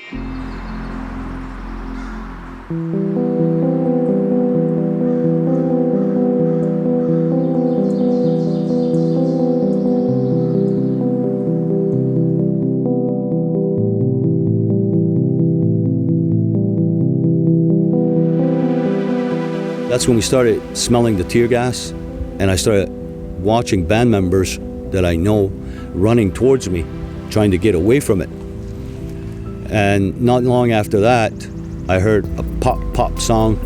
That's when we started smelling the tear gas, and I started watching band members that I know running towards me, trying to get away from it. And not long after that, I heard a pop, pop song,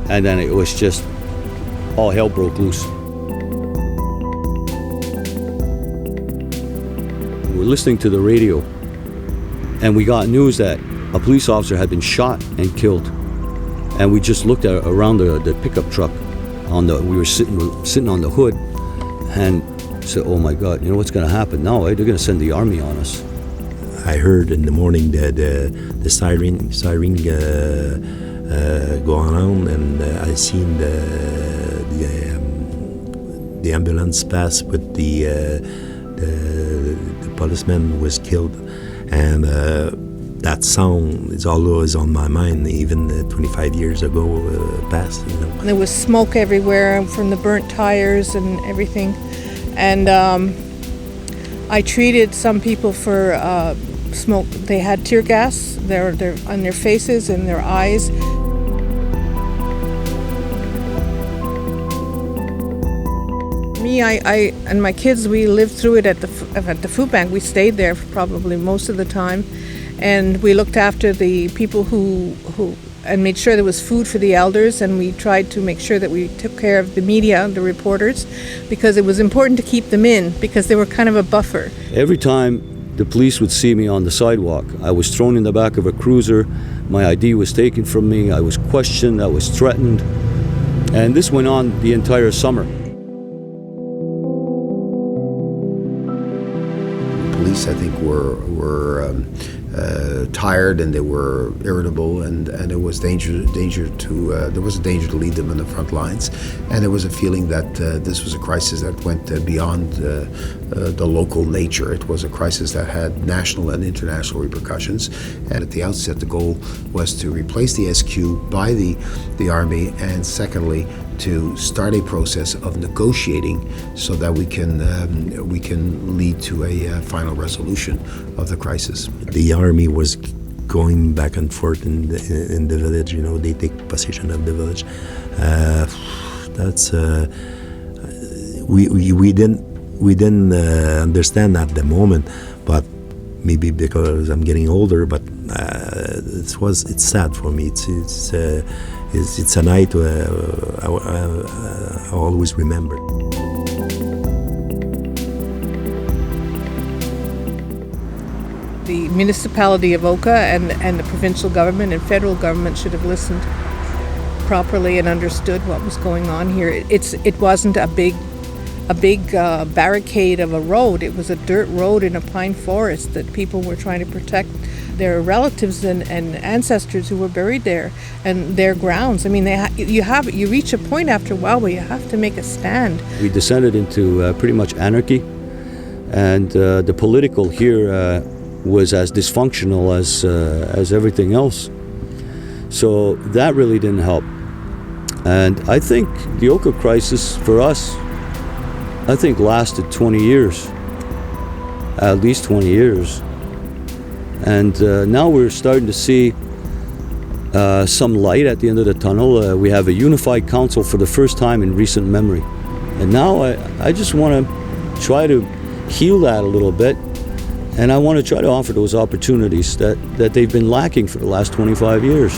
and then it was just all hell broke loose. We were listening to the radio, and we got news that a police officer had been shot and killed. And we just looked around the pickup truck. We were sitting on the hood, and said, "Oh my God, you know what's going to happen now? They're going to send the army on us." I heard in the morning the siren go on, and I seen the ambulance pass with the policeman was killed, and that sound is always on my mind, even 25 years ago past. You know. There was smoke everywhere from the burnt tires and everything, and I treated some people for smoke. They had tear gas on their faces and their eyes. Me, I and my kids, we lived through it at the food bank. We stayed there probably most of the time. And we looked after the people who and made sure there was food for the elders, and we tried to make sure that we took care of the media, the reporters, because it was important to keep them in, because they were kind of a buffer. Every time the police would see me on the sidewalk, I was thrown in the back of a cruiser, my ID was taken from me, I was questioned, I was threatened, and this went on the entire summer. Police, I think, were tired, and they were irritable, and it was there was a danger to lead them in the front lines, and there was a feeling that this was a crisis that went beyond the local nature. It was a crisis that had national and international repercussions, and at the outset the goal was to replace the SQ by the Army, and secondly to start a process of negotiating so that we can lead to a final resolution of the crisis. The Army was going back and forth in the village. You know, they take possession of the village. We didn't understand at the moment, but maybe because I'm getting older. But it's sad for me. It's a night I always remember. The municipality of Oka and the provincial government and federal government should have listened properly and understood what was going on here. It wasn't a big barricade of a road. It was a dirt road in a pine forest that people were trying to protect their relatives and ancestors who were buried there, and their grounds. I mean, you reach a point after a while where you have to make a stand. We descended into pretty much anarchy, and the political here was as dysfunctional as everything else. So that really didn't help. And I think the Oka Crisis for us, I think lasted 20 years, at least 20 years. And now we're starting to see some light at the end of the tunnel. We have a unified council for the first time in recent memory. And now I just want to try to heal that a little bit. And I want to try to offer those opportunities that they've been lacking for the last 25 years.